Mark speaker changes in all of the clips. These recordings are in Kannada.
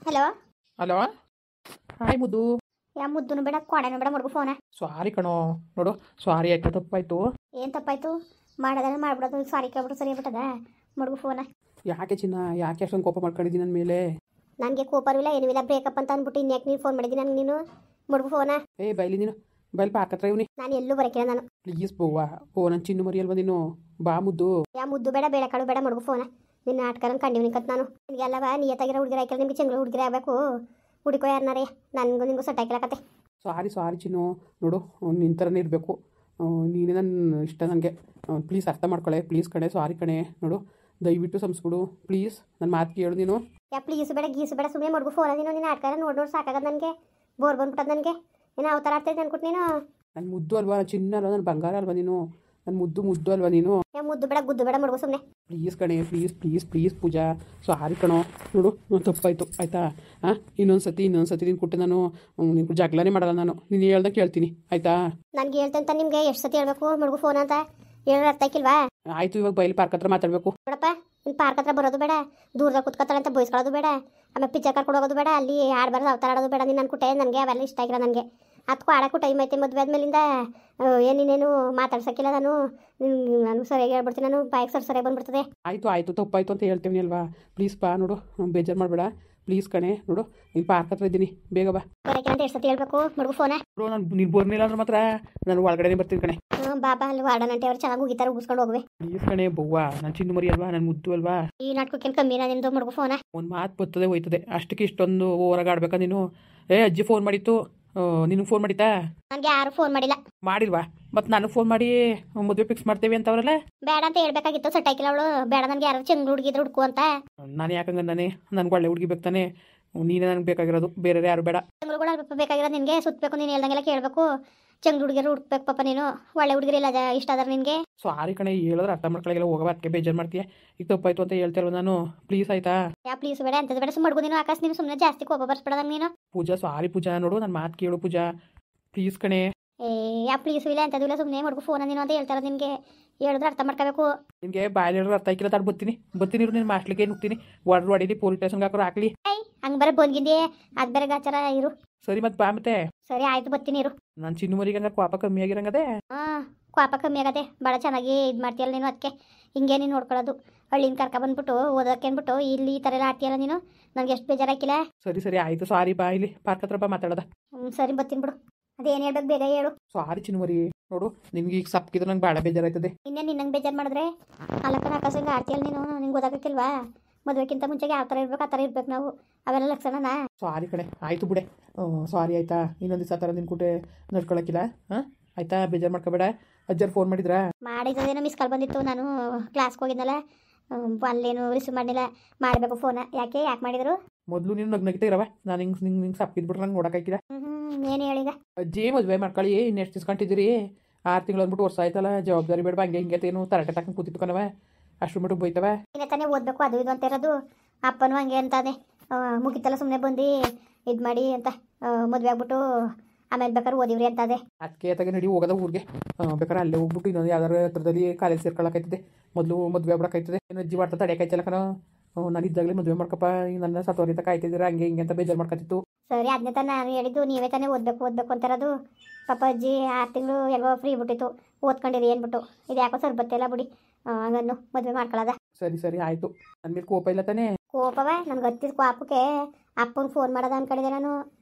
Speaker 1: Hello
Speaker 2: hello. ಹಾಯ್ ಮುದ್ದು.
Speaker 1: ಯಾ ಮುದ್ದುನು ಬೇಡ ಕೊಡೆನು ಬೇಡ ಮಡ್ಗು ಫೋನ.
Speaker 2: ಸಾರಿ ಕಣೋ. ನೋಡು ಸಾರಿ ಆಯ್ತು, ತಪ್ಪಾಯ್ತು.
Speaker 1: ಏನು ತಪ್ಪಾಯ್ತು? ಮಾಡೋದನ್ನ ಮಾಡ್ಬಿಡೋದು, ಸಾರಿ ಕೇಳ್ಬಿಟ್ಟು ಸರಿ ಬಿಟ್ಟದ ಮಡ್ಗು ಫೋನ.
Speaker 2: ಯಾಕೆ ಚಿನ್ನ, ಯಾಕೆ ಅಷ್ಟೊಂದು ಕೋಪ ಮಾಡ್ಕೊಂಡಿದ್ದೀನಿ ನನ್ನ ಮೇಲೆ?
Speaker 1: ನನಗೆ ಕೋಪವಿಲ್ಲ ಏನೂ ಇಲ್ಲ, ಬ್ರೇಕಪ್ ಅಂತ ಅಂದ್ಬಿಟ್ಟು ಇನ್ಯಾಕೆ ನೀನು ಫೋನ್ ಮಾಡಿದ್ದೀನಿ ನನಗೆ ನೀನು ಮಡ್ಗು ಫೋನ.
Speaker 2: ಬೈಲಿ ನೀನು, ಬೈಲ್ ಪಾರ್ಕ್ ಹತ್ರ ಇವನಿ.
Speaker 1: ನಾನು ಎಲ್ಲೂ ಬರಕಿಲ್ಲ ನಾನು.
Speaker 2: ಪ್ಲೀಸ್ ಬೋವಾ, ನನ್ನ ಚಿನ್ನು ಮರಿ ಅಲ್ವಾ ನೀನು? ಬಾ ಮುದ್ದು.
Speaker 1: ಯಾ ಮುದ್ದು ಬೇಡ, ಬೇಳೆ ಕಾಳು ಬೇಡ, ಮಡ್ಗು ಫೋನ. ನಿನ್ನ ಆಟ್ಕರನ್ ಕಂಡಿವ್ನಿ ಕತ್ ನಾನು. ನಿನಗೆ ಅಲ್ಲವ ನಿಯತ್ತಾಗಿರೋ ಹುಡುಗಿರ ಆಯ್ಕಲ್ಲ, ನಿಮಗೆ ಚೆಂಗಳು ಹುಡುಗಿರ ಆಗಬೇಕು. ಹುಡುಕೋ ಯಾರನ್ನಾರೇ, ನನಗೂ ನಿಮಗೂ ಸೆಟ್ ಆಯ್ಕಲ್ಲ ಕತೆ.
Speaker 2: ಸಾರಿ ಚಿನ್ನು. ನೋಡು ನಿನ್ನ ಥರನೇ ಇರಬೇಕು, ನೀನೇ ನನ್ನ ಇಷ್ಟ ನನಗೆ. ಪ್ಲೀಸ್ ಅರ್ಥ ಮಾಡ್ಕೊಳ್ಳೆ, ಪ್ಲೀಸ್ ಕಣೆ. ಸಾರಿ ಕಣೆ. ನೋಡು ದಯವಿಟ್ಟು ಸಂಸ್ಬಿಡು ಪ್ಲೀಸ್, ನನ್ನ ಮಾತು ಕೇಳು ನೀನು.
Speaker 1: ಯಾ ಪ್ಲೀಸ್ ಬೇಡ ಗೀಸು ಬೇಡ, ಸುಮ್ಮನೆ ಮಡ್ಗು ಫೋನ. ನೀನು ನಿನ್ನ ಆಟ್ಕಾರ ನೋಡಿ ಸಾಕಾಗದ ನನಗೆ, ಬೋರ್ ಬಂದ್ಬಿಟ್ಟದ ನನಗೆ. ನೀನು ಯಾವ ಥರ ಆಡ್ತಾಯಿದ್ದೆ ಅನ್ಕೊಟ್ಟು ನೀನು.
Speaker 2: ನನ್ನ ಮುದ್ದು ಅಲ್ವಾ, ಚಿನ್ನ ಅಲ್ವಾ, ನನ್ನ ಬಂಗಾರ ಅಲ್ವಾ ನೀನು? ನನ್ನ ಮುದ್ದು ಅಲ್ವಾ ನೀನು?
Speaker 1: ಯಾ ಮುದ್ದು ಬೇಡ ಗುದ್ದು ಬೇಡ ಮಡ್ಗು ಸುಮ್ಮನೆ.
Speaker 2: ಪ್ಲೀಸ್ ಕಣೆ, ಪ್ಲೀಸ್ ಪೂಜಾ. ಸಾರಿ ಕಣೋ. ನೋಡು ತಪ್ಪಾಯಿತು ಆಯಿತಾ? ಇನ್ನೊಂದು ಸತಿ ನೀನು ಕೊಟ್ಟೆ ನಾನು ನಿನ್ನ ಜಗಳನೇ ಮಾಡಲ್ಲ ನಾನು. ನೀನು ಹೇಳ್ದಾಗ ಕೇಳ್ತೀನಿ ಆಯಿತಾ?
Speaker 1: ನನಗೆ ಹೇಳ್ತಂತ ನಿಮಗೆ ಎಷ್ಟು ಸತಿ ಹೇಳ್ಬೇಕು ಮಡ್ಗು ಫೋನ್ ಅಂತ ಹೇಳೋರು ಅರ್ಥ ಆಯ್ಕಿಲ್ವಾ?
Speaker 2: ಆಯಿತು, ಇವಾಗ ಬೈಲಿ ಪಾರ್ಕ್ ಹತ್ರ ಮಾತಾಡಬೇಕು.
Speaker 1: ನೋಡಪ್ಪ, ಇನ್ನು ಪಾರ್ಕ್ ಹತ್ರ ಬರೋದು ಬೇಡ, ದೂರದಾಗ ಕುತ್ಕೊತಾಳೆ ಅಂತ ಬಯಸ್ಕೊಳ್ಳೋದು ಬೇಡ, ಆಮೇಲೆ ಪಿಕ್ಚರ್ ಕರ್ಕೊಂಡು ಹೋಗೋದು ಬೇಡ, ಅಲ್ಲಿ ಆಡ್ಬಾರ್ದು ಅವತಾರ ಆಡೋದು ಬೇಡ. ನೀನು ಅನ್ಕೊಟ್ಟೆ ನನಗೆ ಅವೆಲ್ಲ ಇಷ್ಟ ಆಗಿಲ್ಲ ನನಗೆ. ಅದಕ್ಕೂ ಆಡೋಕ್ಕೂ ಟೈಮ್ ಐತೆ, ಮದುವೆ ಆದಮೇಲಿಂದ ಏನೇನೇನು ಮಾತಾಡ್ಸೋಕ್ಕಿಲ್ಲ ನಾನು. ನಾನು ಸರಿಯಾಗಿ ಹೇಳ್ಬಿಡ್ತೀನಿ, ನಾನು ಬಾಯಿಗೆ ಸರಿಯಾಗಿ ಬಂದ್ಬಿಡ್ತದೆ.
Speaker 2: ಆಯಿತು ತಪ್ಪಾಯಿತು ಅಂತ ಹೇಳ್ತೀನಿ ಅಲ್ವಾ? ಪ್ಲೀಸ್ ಬಾ. ನೋಡು ಬೇಜಾರು ಮಾಡಬೇಡ ಪ್ಲೀಸ್ ಕಣೆ. ನೋಡು ನೀನು ಪಾರ್ಕ್ ಹತ್ರ ಇದ್ದೀನಿ, ಬೇಗ ಬಾ.
Speaker 1: ಬರೋಕೆ ಅಂತ ಎಷ್ಟು ಸತಿ ಹೇಳ್ಬೇಕು ಮಡ್ಗು ಫೋನ?
Speaker 2: ನೋಡು ನೀನು ಬರ್ನಿಲ್ಲ ಅಂದ್ರೆ ಮಾತ್ರ ನಾನು ಒಳಗಡೆ ಬರ್ತೀನಿ ಕಣೆ.
Speaker 1: ಬಾಬಾ ಅಲ್ಲಿ ವಾರ್ಡನಂಟೆ ಅವ್ರು ಚೆನ್ನಾಗಿ ಹೋಗಿತಾರೆ, ಉಗಿಸ್ಕೊಂಡು ಹೋಗುವೆ.
Speaker 2: ಪ್ಲೀಸ್ ಕಣೆ ಬವ್ವ, ನನ್ನ ಚಿನ್ನು ಮರಿ ಅಲ್ವಾ, ನನ್ನ ಮುದ್ದು ಅಲ್ವಾ?
Speaker 1: ಈ ನಾಟಕಕ್ಕೇನು ಕಮ್ಮಿ ನಿಂದು ಮಡ್ಗು ಫೋನ?
Speaker 2: ಒಂದು ಮಾತು ಬರ್ತದೆ ಹೋಯ್ತದೆ, ಅಷ್ಟಕ್ಕೆ ಇಷ್ಟೊಂದು ಓವರಾಗಿ ಆಡ್ಬೇಕಾ ನೀನು? ಅಜ್ಜಿ ಫೋನ್ ಮಾಡಿತ್ತು, ನಿನಗೆ ಫೋನ್ ಮಾಡಿತ್ತಾ?
Speaker 1: ನನಗೆ ಯಾರು ಫೋನ್ ಮಾಡಿಲ್ಲ.
Speaker 2: ಮಾಡಿಲ್ವಾ? ಮತ್ತು ನನಗೆ ಫೋನ್ ಮಾಡಿ ಮದುವೆ ಫಿಕ್ಸ್ ಮಾಡ್ತೇವೆ ಅಂತ ಅವರಲ್ಲ?
Speaker 1: ಬೇಡ ಅಂತ ಹೇಳ್ಬೇಕಾಗಿತ್ತು, ಸೆಟ್ ಆಯ್ಕಿಲ್ಲ ಅವಳು. ಬೇಡ ನನಗೆ ಯಾರು ಚೆಂಗ್ಳು ಹುಡುಗಿದ್ರು ಹುಡುಕು ಅಂತ.
Speaker 2: ನಾನು ಯಾಕಂಗ ನಾನೇ ನನಗೆ ಒಳ್ಳೆ ಹುಡುಗಿ ಬೇಕು ತಾನೆ, ನೀನೇ ನನಗೆ ಬೇಕಾಗಿರೋದು, ಬೇರೆ ಯಾರು ಬೇಡ.
Speaker 1: ಚೆಂಗ್ಳುಗಳು ಬೇಕಾಗಿರೋದು ನಿನಗೆ, ಸುತ್ತಬೇಕು, ನೀನು ಹೇಳ್ದಂಗೆಲ್ಲ ಕೇಳಬೇಕು. ಚೆಂಗ್ಳು ಹುಡುಗಿರು ಹುಡುಕ್ಬೇಕು ಪಾಪ ನೀನು. ಒಳ್ಳೆ ಹುಡುಗಿರಿಲ್ಲ ಇಷ್ಟ ಅದಾರ ನಿನಗೆ.
Speaker 2: ಸಾರಿ ಕಣೆ, ಹೇಳಿದ್ರೆ ಅರ್ಥ ಮಾಡ್ಕೊಳ್ಳಿಲ್ಲ, ಹೋಗೋ ಅದಕ್ಕೆ ಬೇಜಾರು ಮಾಡ್ತೀಯ. ಈಗ ತಪ್ಪಾಯ್ತು ಅಂತ ಹೇಳ್ತಿಲ್ವ ನಾನು? ಪ್ಲೀಸ್ ಆಯ್ತಾ?
Speaker 1: ಯಾ ಪ್ಲೀಸ್ ಬೇಡ, ಅಂತದ್ದು ಬೇಡ, ಸುಮ್ಮನೆ ನೀನು ಆಕಾಶ. ನೀನು ಸುಮ್ಮನೆ ಜಾಸ್ತಿ ಕೋಪ ಬರ್ಸ್ಬಿಡೋದಂಗ ನೀನು.
Speaker 2: ಪೂಜಾ ಸಾರಿ ಪೂಜಾ, ನೋಡು ನನ್ನ ಮಾತು ಕೇಳು ಪೂಜಾ ಪ್ಲೀಸ್ ಕಣೆ.
Speaker 1: ಯಾ ಪ್ಲೀಸು ಇಲ್ಲ ಅಂತದ್ದು ಇಲ್ಲ, ಸುಮ್ಮನೆ ಮಡ್ಗು ಫೋನ ನೀನು ಅಂತ ಹೇಳ್ತಾರ. ನಿನಗೆ ಹೇಳಿದ್ರೆ ಅರ್ಥ ಮಾಡ್ಕೋಬೇಕು.
Speaker 2: ನಿಮಗೆ ಬಾಯಲ್ಲಿ ಹೇಳಿದ್ರೆ ಅರ್ಥ ಆಯ್ಕಿಲ್ಲ, ತಾಡು ಬರ್ತೀನಿ ಇರು, ನೀನು ಮಾಸ್ಟ್ಲಿಗೆ ನುಗ್ತೀನಿ, ವಾಡ್ರು ಹೊಡೀಲಿ, ಪೊಲೀಸ್ ಸ್ಟೇಷನ್ಗೆ ಹಾಕೋರು ಹಾಕ್ಲಿ.
Speaker 1: ಹಂಗೆ ಬರ ಬಂದ್ಗಿಂದೆ, ಅದು ಬೇರೆ ಗಾಚಾರ ಇರು.
Speaker 2: ಸರಿ ಮತ್ತೆ ಬಾ. ಮತ್ತೆ
Speaker 1: ಸರಿ ಆಯ್ತು, ಬರ್ತೀನಿ ಇರು.
Speaker 2: ನಾನು ಚಿನ್ನು ಮರಿಗೆ ಹಂಗೆ ಕೋಪ ಕಮ್ಮಿ ಆಗಿರಂಗದೆ.
Speaker 1: ಕೋಪ ಕಮ್ಮಿ ಆಗತ್ತೆ, ಭಾಳ ಚೆನ್ನಾಗಿ ಇದು ಮಾಡ್ತೀಯಲ್ಲ ನೀನು. ಅದಕ್ಕೆ ಹಿಂಗೆ ನೀನು ನೋಡ್ಕೊಳ್ಳೋದು. ಹಳ್ಳಿನ ಕರ್ಕೊಬಂದ್ಬಿಟ್ಟು ಓದೋಕೆ ಅಂದ್ಬಿಟ್ಟು ಇಲ್ಲಿ ಈ ಥರ ಎಲ್ಲ ಆಡ್ತೀಯಲ್ಲ ನೀನು, ನನಗೆ ಎಷ್ಟು ಬೇಜಾರಾಕಿಲ್ಲ.
Speaker 2: ಸರಿ ಆಯಿತು, ಸಾರಿ ಬಾ, ಇಲ್ಲಿ ಪಾರ್ಕ್ ಹತ್ರ ಬಾ ಮಾತಾಡೋದ.
Speaker 1: ಸರಿ ಬರ್ತೀನಿ ಬಿಡು. ಅದೇನು ಹೇಳ್ಬೇಕು ಬೇಗ ಹೇಳು.
Speaker 2: ಸಾರಿ ಚಿನ್ನು ಮರಿ. ನೋಡು ನಿನ್ಗೆ ಈಗ ಸಪ್ಕಿದ್ರೆ ನಂಗೆ ಭಾಳ ಬೇಜಾರಾಯ್ತದೆ.
Speaker 1: ಇನ್ನೇನು ನಿನ್ನಂಗೆ ಬೇಜಾರು ಮಾಡಿದ್ರೆ ಅಲ್ಲಕ್ಕನ ಆಕಾಶಂಗೆ ಆಡ್ತೀಯಲ್ಲ ನೀನು, ನಿಂಗೆ ಗೊತ್ತಾಗಕ್ಕಿಲ್ವಾ? ಮದುವೆಕ್ಕಿಂತ ಮುಂಚೆಗೆ ಯಾವ ಥರ ಇರ್ಬೇಕು ಆ ಥರ ಇರ್ಬೇಕು ನಾವು, ಅವೆಲ್ಲ ಲಕ್ಷಣನಾ?
Speaker 2: ಸಾರಿ ಕಡೆ, ಆಯಿತು ಬಿಡೆ. ಸಾರಿ ಆಯಿತಾ? ಇನ್ನೊಂದು ದಿವಸ ಆ ಥರ ನಿನ್ನ ಕೂಟೆ ನಡ್ಕೊಳಕ್ಕಿಲ್ಲ. ಆಯಿತಾ? ಬೇಜಾರು ಮಾಡ್ಕೋಬೇಡ. ಅಜ್ಜರು ಫೋನ್
Speaker 1: ಮಾಡಿದ್ದೇನೋ ಮಿಸ್ ಕಾಲ್ ಬಂದಿತ್ತು, ನಾನು ಕ್ಲಾಸ್ಗೆ ಹೋಗಿದ್ನಲ್ಲ, ಅಲ್ಲೇನು ರಿಸೀವ್ ಮಾಡಲಿಲ್ಲ. ಮಾಡಬೇಕು ಫೋನ. ಯಾಕೆ ಮಾಡಿದ್ರು?
Speaker 2: ಮೊದಲು ನೀನು ನಗ್ನಗಿತ ಇರವ, ನಾನು ಹಿಂಗೆ ಸಪ್ಕಿದ್ಬಿಟ್ರೆ ನಂಗೆ ನೋಡೋಕ್ಕಾಗಿಲ್ಲ.
Speaker 1: ಏನು ಹೇಳಿಗ?
Speaker 2: ಅಜ್ಜಿ ಮದುವೆ ಮಾಡ್ಕೊಳ್ಳಿ, ಇನ್ನೆಷ್ಟು ದಿಸ್ಕೊಂಡಿದ್ದೀರಿ? 6 ತಿಂಗಳು ಅಂದ್ಬಿಟ್ಟು ವರ್ಷ ಆಯ್ತಲ್ಲ, ಜವಾಬ್ದಾರಿ ಬೇಡ ಹಿಂಗೆ ಏನು ತರಟೆ ತಗೊಂಡು ಕೂತಿತ್ತು ಕಣವ, ಅಷ್ಟು ಮಟ್ಟಿಗೆ ಬೈತವ.
Speaker 1: ಇನ್ನೇ ತಾನೇ ಓದಬೇಕು ಅದು ಇದು ಅಂತ ಇರೋದು. ಅಪ್ಪನೂ ಹಂಗೆ ಅಂತಾನೆ, ಮುಗಿತಲ್ಲ ಸುಮ್ಮನೆ ಬಂದು ಇದು ಮಾಡಿ ಅಂತ, ಮದುವೆ ಆಗ್ಬಿಟ್ಟು ಆಮೇಲೆ ಬೇಕಾದ್ರೆ ಓದಿವ್ರಿ ಅಂತದೆ.
Speaker 2: ಅದಕ್ಕೆ ತಗ ನಡಿ ಹೋಗೋದ ಊರಿಗೆ, ಬೇಕಾದ್ರೆ ಅಲ್ಲೇ ಹೋಗ್ಬಿಟ್ಟು ಇನ್ನೊಂದು ಯಾವ್ದಾರು ಹತ್ರದಲ್ಲಿ ಕಾಲೇಜ್ ಸೇರ್ಕೊಳ್ಳೋಕಾಯ್ತದೆ. ಮೊದಲು ಮದುವೆ ಆಗ್ಬಿಡೋಕಾಯ್ತದೆ. ಏನು ಅಜ್ಜಿ ಮಾಡ್ತಾ ತಡೆಯೋಕಾಯ್ತಲ್ಲ ಕಣ. ನಾನು ಇದ್ದಾಗಲೇ ಮದುವೆ ಮಾಡ್ಕಪ್ಪ, ನನ್ನ ಸತ್ತೋರಿ ತಕ ಆಯ್ತಿದ್ದೀರ ಹಂಗೆ ಹಿಂಗೆ ಅಂತ ಬೇಜಾರು ಮಾಡ್ಕೊತಿತ್ತು.
Speaker 1: ಸರಿ ಅದನ್ನೇ ತಾನೆ ನಾನು ಹೇಳಿದ್ದು, ನೀವೇ ತಾನೇ ಓದಬೇಕು ಅಂತಿರೋದು. ಪಾಪ ಅಜ್ಜಿ 6 ತಿಂಗಳು ಹೆಂಗೋ ಫ್ರೀ ಬಿಟ್ಟಿತ್ತು, ಓದ್ಕೊಂಡಿರಿ ಏನ್ಬಿಟ್ಟು. ಇದು ಯಾಕೋ ಸರ್ ಬತ್ತಿಲ್ಲ ಬಿಡಿ, ಹಂಗನ್ನು ಮದುವೆ ಮಾಡ್ಕೊಳ್ಳೋದ.
Speaker 2: ಸರಿ ಆಯಿತು. ನನ್ನ ಮೇಲೆ ಕೋಪ ಇಲ್ಲ ತಾನೇ?
Speaker 1: ಕೋಪವ ನನಗೆ ಹತ್ತಿದ ಕೋಪಕ್ಕೆ ಅಪ್ಪನಿಗೆ ಫೋನ್ ಮಾಡೋದ ಅನ್ಕೊಂಡಿದ್ದೆ ನಾನು.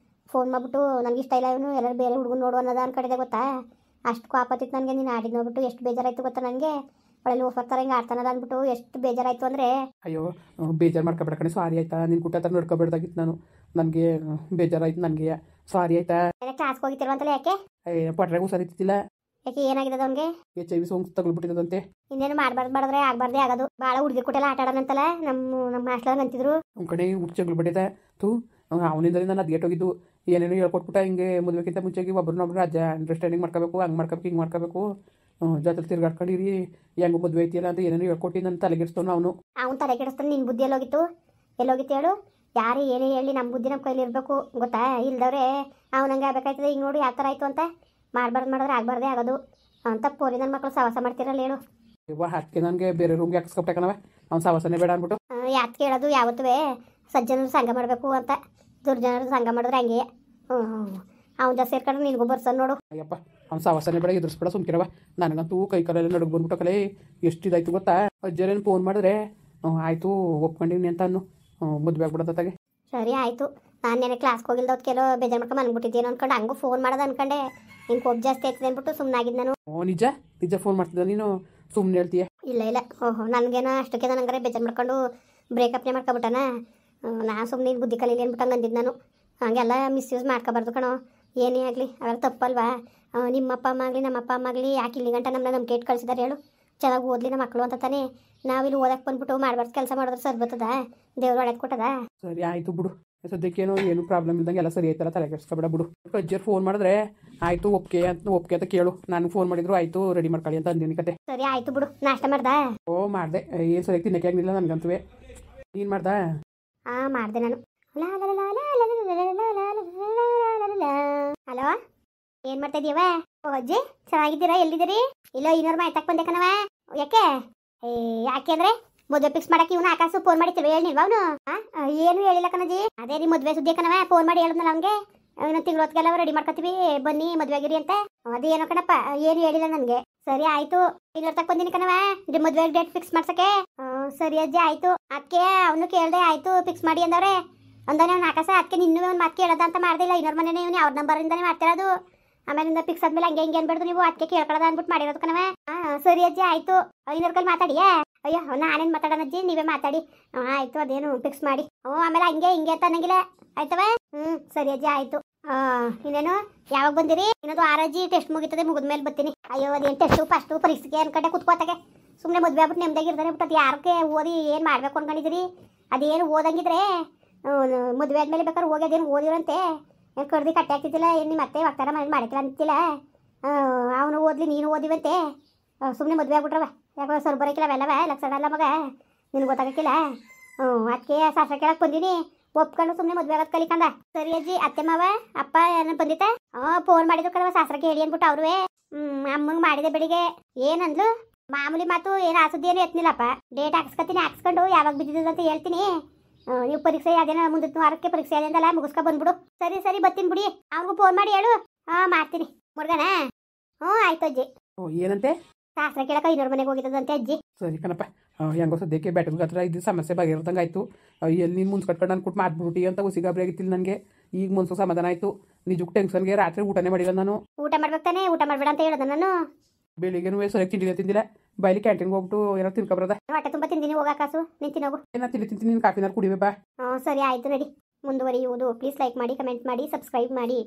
Speaker 1: ಫೋನ್ ಮಾಡಿಬಿಟ್ಟು ನನಗೆ ಇಷ್ಟ ಇಲ್ಲ ಇವನು, ಎಲ್ಲರೂ ಬೇರೆ ಹುಡುಗನ ನೋಡು ಅನ್ನೋದ ಅನ್ಕೊಂಡಿದ್ದೆ ಗೊತ್ತಾ. ಅಷ್ಟು ಕೋಪ ಹತ್ತಿತ್ತು ನನಗೆ. ನೀನು ಆಡಿದ್ದು ನೋಡ್ಬಿಟ್ಟು ಎಷ್ಟು ಬೇಜಾರಾಯಿತು ಗೊತ್ತಾ ನನಗೆ. ಒಳ್ಳೆ ಓಫರ್ ಥರ ಹಿಂಗೆ ಆಡ್ತಾನಲ್ಲ ಅಂದ್ಬಿಟ್ಟು ಎಷ್ಟು ಬೇಜಾರಾಯಿತು ಅಂದರೆ.
Speaker 2: ಅಯ್ಯೋ ಬೇಜಾರು ಮಾಡ್ಕೊಬೇಡ ಕಣೆ, ಸಾರಿ ಆಯಿತಾ? ನಿನ್ನ ಕುಟ್ಟ ಥರ ನೋಡ್ಕೊಬೇಡ್ದಾಗಿತ್ತು ನಾನು, ನನಗೆ ಬೇಜಾರಾಯ್ತು ನನಗೆ. ಸಾರಿ ಆಯಿತಾ?
Speaker 1: ಕ್ಲಾಸ್ಗೆ ಹೋಗಿತ್ತಿಲ್ವಂತಲ್ಲ, ಯಾಕೆ?
Speaker 2: ಪಟ್ರೆಗೂ ಸರಿತಿಲ್ಲ.
Speaker 1: ಯಾಕೆ ಏನಾಗಿದೆ ಅವನಿಗೆ?
Speaker 2: HIV ಸೋಂಕು ತಗೊಳ್ಬಿಟ್ಟಿದಂತೆ.
Speaker 1: ಇನ್ನೇನು ಮಾಡಿದ್ರೆ ಆಗಬಾರ್ದೇ ಆಗೋದು. ಭಾಳ ಹುಡುಗಿ ಕೊಟ್ಟೆಲ್ಲ ಆಟ ಆಡೋಣಂತಲ್ಲ ನಮ್ಮ ಹಾಸ್ಟೆಲ್ ಅಂತಿದ್ರು.
Speaker 2: ನಮ್ಮ ಕಡೆ ಹುಚ್ಚಂಗಳು ಬಿಟ್ಟಿದೆ ತೂ. ಅವನಿಂದಲೇ ನಾನು ಅದ್ಗೆಟ್ಟೋಗಿದ್ದು, ಏನೇನೋ ಹೇಳ್ಕೊಟ್ಬಿಟ್ಟ. ಹಿಂಗೆ ಮದುವೆಗಿಂತ ಮುಂಚೆಗೆ ಒಬ್ಬರನ್ನೊಬ್ರು ಅಂಡರ್ಸ್ಟ್ಯಾಂಡಿಂಗ್ ಮಾಡ್ಕೋಬೇಕು, ಹಂಗೆ ಮಾಡ್ಕೋಬೇಕು ಹಿಂಗೆ ಮಾಡ್ಕೋಬೇಕು, ಜೊತೆ ತಿರ್ಗಾಡ್ಕೊಂಡಿರಿ, ಹೆಂಗೆ ಮದುವೆ ಐತಿಯಲ್ಲ ಅಂತ ಏನೇನೋ ಹೇಳ್ಕೊಟ್ಟು ನನ್ನ ತಲೆಗೆಡ್ಸ್ತಾನು ಅವನು.
Speaker 1: ಅವ್ನು ತಲೆಗೆಡಿಸ್ತಾನೆ. ನಿನ್ನ ಬುದ್ಧಿ ಎಲ್ಲೋಗಿತ್ತು ಹೇಳು? ಯಾರು ಏನೇ ಹೇಳಿ ನಮ್ಮ ಬುದ್ಧಿ ನಮ್ಮ ಕೈಲಿ ಇರಬೇಕು ಗೊತ್ತಾ. ಇಲ್ದವ್ರೆ ಅವನಂಗೆ ಆಗ್ಬೇಕಾಯ್ತದೆ. ಈಗ ನೋಡು ಯಾವ ಥರ ಆಯಿತು ಅಂತ. ಮಾಡಿದ್ರೆ ಆಗಬಾರ್ದೇ ಆಗೋದು ಅಂತ ಪೋರಿ ನನ್ನ ಮಕ್ಕಳು ಸವಾಸ ಮಾಡ್ತಿರಲ್ಲ ಹೇಳು.
Speaker 2: ಇವ ಅದಕ್ಕೆ ನನಗೆ ಬೇರೆ ರೂಮ್ಗೆ ಹಾಕಿಸ್ಕೊಬಿಟ್ಟೆ ಕಣವ, ಅವ್ನು ಸವಾಸನೆ ಬೇಡ ಅಂದ್ಬಿಟ್ಟು.
Speaker 1: ಯಾಕೆ ಕೇಳೋದು ಯಾವತ್ತೂ ಸಜ್ಜನರು ಸಂಘ ಮಾಡಬೇಕು ಅಂತ, ದುರ್ಜನರು ಸಂಘ ಮಾಡಿದ್ರೆ ಹಂಗೆ. ಅವನ ಸೇರ್ಕೊಂಡು ನಿನಗೂ ಬರ್ಸನ್ ನೋಡು.
Speaker 2: ಅಯ್ಯಪ್ಪ ಅವ್ನು ಸವಾಸನೆ ಬೇಡ, ಎದುರಿಸ್ಬೇಡ, ಸುಮ್ಕಿರವ. ನನಗಂತೂ ಕೈ ಕಾಲೆಲ್ಲ ನಡುಗೆ ಬಂದ್ಬಿಟ್ಟು ಕಲೆ ಎಷ್ಟು ಇದಾಯ್ತು ಗೊತ್ತಾ. ಅಜ್ಜರೇನು ಫೋನ್ ಮಾಡಿದ್ರೆ ಆಯಿತು ಒಪ್ಕೊಂಡಿವ್ನಿ ಅಂತ ಅನ್ನು ಮದುವೆ ಆಗ್ಬಿಡತ್ತಾಗೆ.
Speaker 1: ಸರಿ ಆಯಿತು. ನಾನು ನೆನೆ ಕ್ಲಾಸ್ಗೆ ಹೋಗಿಲ್ದವ್ರು ಕೆಲವು ಬೇಜಾರು ಮಾಡ್ಕೊಂಡು ಮನ್ಬಿಟ್ಟಿದ್ದೇನು ಅನ್ಕೊಂಡು ಹಂಗೂ ಫೋನ್ ಮಾಡೋದು ಅನ್ಕೊಂಡೆ. ಹಿಂಗೆ ಕೊಬ್ಬು ಜಾಸ್ತಿ ಆಯ್ತದೆ ಅಂದ್ಬಿಟ್ಟು ಸುಮ್ಮನಾಗಿದ್ದು ನಾನು.
Speaker 2: ನಿಜ ನಿಜ ಫೋನ್ ಮಾಡ್ತಿದ್ದ ನೀನು, ಸುಮ್ಮನೆ ಹೇಳ್ತೀಯ?
Speaker 1: ಇಲ್ಲ ನನಗೇನೋ ಅಷ್ಟಕ್ಕೆ ನನಗೆ ಬೇಜಾರು ಮಾಡ್ಕೊಂಡು ಬ್ರೇಕಪ್ನೇ ಮಾಡ್ಕೊಬಿಟ್ಟನ. ನಾನು ಸುಮ್ಮನೆ ಬುದ್ಧಿ ಕಲೀಲಿ ಅಂದ್ಬಿಟ್ಟು ಹಂಗೆ ಅಂದಿದ್ದು ನಾನು. ಹಂಗೆಲ್ಲ ಮಿಸ್ಯೂಸ್ ಮಾಡ್ಕೊಬಾರ್ದು ಕಣೋ, ಏನೇ ಆಗಲಿ ಅವೆಲ್ಲ ತಪ್ಪಲ್ವಾ. ನಿಮ್ಮಪ್ಪ ಅಮ್ಮ ಆಗಲಿ ನಮ್ಮಪ್ಪ ಅಮ್ಮ ಆಗಲಿ ಯಾಕೆ ಇಲ್ಲಿ ಗಂಟ ನಮ್ಮನ್ನ ನಂಬಿಕೆ ಇಟ್ಟು ಕಳಿಸಿದಾರೆ ಹೇಳು. ಚೆನ್ನಾಗಿ ಓದಲಿ ನಮ್ಮ ಮಕ್ಕಳು ಅಂತ ತಾನೇ. ನಾವಿಲ್ಲಿ ಓದಕ್ಕೆ ಬಂದ್ಬಿಟ್ಟು ಮಾಡ್ಬಾರ್ದು ಕೆಲಸ ಮಾಡಿದ್ರೆ ಸರಿ ಬರ್ತದ, ದೇವ್ರು ಒಳಗೆ ಕೊಟ್ಟದ. ಸರಿ
Speaker 2: ಆಯಿತು ಬಿಡು, ಸದ್ಯಕ್ಕೇನೋ ಏನು ಪ್ರಾಬ್ಲಮ್ ಇಲ್ದಂಗೆ ಎಲ್ಲ ಸರಿ ಆಯ್ತಲ್ಲ, ತಲೆ ಕೆಡಿಸ್ಕೊಬೇಡ ಬಿಡು. ಅಜ್ಜರು ಫೋನ್ ಮಾಡಿದ್ರೆ ಆಯಿತು ಒಪ್ಕೆ ಅಂತ ಕೇಳು. ನಾನು ಫೋನ್ ಮಾಡಿದ್ರು ಆಯಿತು ರೆಡಿ ಮಾಡ್ಕೊಳ್ಳಿ ಅಂತ ಅಂದಿನಿ ಕತೆ.
Speaker 1: ಸರಿ ಆಯಿತು ಬಿಡು. ನಾಷ್ಟ ಮಾಡ್ದಾ?
Speaker 2: ಓ ಮಾಡಿದೆ, ಏನು ಸರಿ ತಿನ್ನಕ್ಕೆ ಆಗಲಿಲ್ಲ ನನಗಂತೂ. ನೀನು ಮಾಡ್ದಾ?
Speaker 1: ಹಾಂ ಮಾಡಿದೆ ನಾನು. ಹಲೋ, ಏನು ಮಾಡ್ತಾ ಇದೀಯವ? ಓ ಅಜ್ಜಿ ಚೆನ್ನಾಗಿದ್ದೀರಾ? ಎಲ್ಲಿದ್ದೀರಿ? ಇಲ್ಲ ಇನ್ನೂರು ಮಾಯ್ತಕ್ಕೆ ಬಂದೆ ಕಣವ. ಯಾಕೆ? ಯಾಕೆ ಅಂದರೆ ಮದುವೆ ಫಿಕ್ಸ್ ಮಾಡಕ್ಕೆ ಇವನು ಆಕಾಶು ಫೋನ್ ಮಾಡಿರ್ತೀವಿ ಹೇಳಿಲ್ವಾ ಅವನು? ಏನು ಹೇಳಿಲ್ಲ ಕಣಜಿ. ಅದೇ ರೀ ಮದುವೆ ಸುದ್ದಿ ಕಣವ, ಫೋನ್ ಮಾಡಿ ಹೇಳಿದ್ನಲ್ಲ ಅವನಿಗೆ. ಇನ್ನೊಂದು ತಿಂಗಳು ಹೊತ್ತಿಗೆಲ್ಲ ರೆಡಿ ಮಾಡ್ಕೊತೀವಿ ಬನ್ನಿ ಮದುವೆ ಆಗಿರಿ ಅಂತ. ಅದೇನೋ ಕಣಪ್ಪ ಏನು ಹೇಳಿಲ್ಲ ನನಗೆ. ಸರಿ ಆಯಿತು, ಇನ್ನೂರು ತಕ್ಕ ಬಂದಿನಿ ಕಣವ ಮದುವೆ ಡೇಟ್ ಫಿಕ್ಸ್ ಮಾಡ್ಸಕ್ಕೆ. ಸರಿ ಅಜ್ಜಿ ಆಯಿತು. ಅದಕ್ಕೆ ಅವನು ಕೇಳಿದೆ ಆಯಿತು ಫಿಕ್ಸ್ ಮಾಡಿ ಅಂದವ್ರೆ ಅಂದಾನೆ ಅವ್ನು ಆಕಾಶ. ಅದಕ್ಕೆ ನಿನ್ನೂ ಒಂದು ಮಾತು ಕೇಳೋದ ಅಂತ ಮಾಡ್ದಿಲ್ಲ. ಇನ್ನೂರು ಮನೇನೆ ಇವನು ಅವ್ರ ನಂಬರಿಂದಾನೆ ಮಾಡ್ತಿರೋದು. ಆಮೇಲಿಂದ ಫಿಕ್ಸ್ ಆದ್ಮೇಲೆ ಹಂಗೆ ಹಿಂಗೆ ಅನ್ಬೇಡ್ದು ನೀವು, ಅದಕ್ಕೆ ಕೇಳ್ಕೊಳ್ಳೋದ ಅಂದ್ಬಿಟ್ಟು ಮಾಡಿರೋದು ಕಣವ. ಸರಿ ಅಜ್ಜಿ ಆಯಿತು. ಇನ್ನೂರು ಕೈಲಿ ಮಾತಾಡಿಯಾ? ಅಯ್ಯೋ ನಾನೇನು ಮಾತಾಡೋಣ ಅಜ್ಜಿ, ನೀವೇ ಮಾತಾಡಿ. ಆಯಿತು ಅದೇನು ಫಿಕ್ಸ್ ಮಾಡಿ. ಆಮೇಲೆ ಹಂಗೆ ಹಿಂಗೆ ಅಂತ ಅನ್ನಂಗಿಲ್ಲ ಆಯ್ತವ. ಸರಿ ಅಜ್ಜಿ ಆಯಿತು. ಇನ್ನೇನು ಯಾವಾಗ ಬಂದಿರಿ? ಇನ್ನೊಂದು 6 ಅಜ್ಜಿ ಟೆಸ್ಟ್ ಮುಗಿತದೆ, ಮುಗಿದ್ಮೇಲೆ ಬರ್ತೀನಿ. ಅಯ್ಯೋ ಅದೇನು ಟೆಸ್ಟು ಫಸ್ಟು ಪರೀಕ್ಷೆಗೆ ಅನ್ಕಂಡೆ ಕುತ್ಕೋತಾಗೆ. ಸುಮ್ಮನೆ ಮದುವೆ ಆಗ್ಬಿಟ್ಟು ನೆಮ್ಮದಿಯಾಗಿರ್ತಾರೆ ಬಿಟ್ಟು ಅದು ಯಾರಕ್ಕೆ ಓದಿ ಏನು ಮಾಡಬೇಕು ಅನ್ಕೊಂಡಿದ್ದೀರಿ? ಅದೇನು ಓದಂಗಿದ್ರೆ ಮದುವೆ ಆದ್ಮೇಲೆ ಬೇಕಾದ್ರೆ ಹೋಗಿ ಅದೇನು ಓದಿರಂತೆ ಏನು ಕಡ್ದು ಕಟ್ಟೆ ಆಗ್ತಿದ್ದಿಲ್ಲ. ಏನು ನಿಮ್ಮ ಅತ್ತೆ ವಕ್ತಾರ ಮನೇಲಿ ಮಾಡಿಕ್ಕಿಲ್ಲ ಅಂತಿಲ್ಲ. ಅವನು ಓದ್ಲಿ ನೀನು ಓದಿವಂತೆ. ಸುಮ್ಮನೆ ಮದುವೆ ಆಗ್ಬಿಟ್ರವ. ಯಾಕೋ ಸರ್ ಬರೋಕಿಲ್ಲ ಅವೆಲ್ಲವ ಲಕ್ಷಣ ಅಲ್ಲ ಮಗ, ನಿನ್ಗೆ ಗೊತ್ತಾಗಕ್ಕಿಲ್ಲ. ಅದಕ್ಕೆ ಶಾಸ್ತ್ರ ಕೇಳಕ್ಕೆ ಬಂದೀನಿ, ಒಪ್ಕೊಂಡು ಸುಮ್ಮನೆ ಮದುವೆ ಆಗೋದು ಕಲಿಕಂದ. ಸರಿ ಅಜ್ಜಿ. ಅತ್ತೆ ಮಾವ ಅಪ್ಪ ಏನೋ ಬಂದಿತ್ತ? ಫೋನ್ ಮಾಡಿದ್ರು ಕಣವ ಶಾಸ್ತ್ರಕ್ಕೆ ಹೇಳಿ ಅಂದ್ಬಿಟ್ಟು ಅವ್ರುವೆ. ಅಮ್ಮಂಗೆ ಮಾಡಿದೆ ಬೆಳಿಗ್ಗೆ. ಏನಂದ್ಲು? ಮಾಮೂಲಿ ಮಾತು, ಏನು ಆಸುದ್ದಿ ಏನು ಎತ್ನಿಲ್ಲಪ್ಪ. ಡೇಟ್ ಹಾಕ್ಸ್ಕೊತೀನಿ, ಹಾಕ್ಸ್ಕೊಂಡು ಯಾವಾಗ ಬಿದ್ದಿದ್ದು ಅಂತ ಹೇಳ್ತೀನಿ. ನೀವು ಪರೀಕ್ಷೆ ಅದೇನೋ ಮುಂದಿನ ವಾರಕ್ಕೆ ಪರೀಕ್ಷೆ ಅದೇಂದಲ್ಲ ಮುಗಿಸ್ಕೊ ಬಂದ್ಬಿಡು. ಸರಿ ಬರ್ತೀನಿ ಬಿಡಿ. ಅವ್ನಿಗೂ ಫೋನ್ ಮಾಡಿ ಹೇಳು. ಮಾಡ್ತೀನಿ ಮುರ್ಗನ. ಆಯ್ತು ಅಜ್ಜಿ.
Speaker 2: ಏನಂತೆ?
Speaker 1: ಶಾಸ್ತ್ರ ಕೇಳಕ ಇನ್ನೂರು ಮನೆಗೆ ಹೋಗಿದ್ದದಂತೆ ಅಜ್ಜಿ.
Speaker 2: ಸರಿ ಕಣಪ್ಪ, ಹೆಂಗೋ ಸದ್ಯಕ್ಕೆ ಬ್ಯಾಟ್ರಿಗೆ ಹತ್ರ ಇದು ಸಮಸ್ಯೆ ಬಗೆಹರ್ದಂಗೆ ಆಯಿತು. ಎಲ್ಲಿ ನೀನು ಮುನ್ಸ್ ಕಟ್ಕೊಂಡು ನಾನು ಕೊಟ್ಟು ಮಾಡ್ಬಿಟ್ಟಿ ಅಂತ ಉಸಿಗಾಬ್ರಿ ಆಗಿತ್ತಿಲ್ಲ ನನಗೆ. ಈಗ ಮುನ್ಸು ಸಮಾಧಾನ ಆಯಿತು. ನಿಜಕ್ಕೂ ಟೆನ್ಷನ್ಗೆ ರಾತ್ರಿ ಊಟನೇ ಮಾಡಿಲ್ಲ ನಾನು.
Speaker 1: ಊಟ ಮಾಡ್ಬೇಕು ತಾನೆ, ಊಟ ಮಾಡಬೇಡ ಅಂತ ಹೇಳೋದು ನಾನು.
Speaker 2: ಬೆಳಿಗ್ಗೆನೂ ಸರಿಯಾಗಿ ತಿಂದಿಲ್ಲ. ಬೈಲಿ ಕ್ಯಾಂಟೀನ್ಗೆ ಹೋಗ್ಬಿಟ್ಟು ಏನೋ ತಿನ್ಕೊಬರದ.
Speaker 1: ಹೊಟ್ಟೆ ತುಂಬ ತಿಂದಿನಿ, ಹೋಗಾಕಾಸು ನೀನು ತಿನ್ನೋಗು.
Speaker 2: ಏನೋ ತಿಂತೀನಿ, ನೀನು ಕಾಫಿನಾರು ಕುಡಿವೆ ಬಾ.
Speaker 1: ಸರಿ ಆಯಿತು ನಡಿ ಮುಂದುವರಿಯುವುದು. ಪ್ಲೀಸ್ ಲೈಕ್ ಮಾಡಿ, ಕಮೆಂಟ್ ಮಾಡಿ, ಸಬ್ಸ್ಕ್ರೈಬ್ ಮಾಡಿ.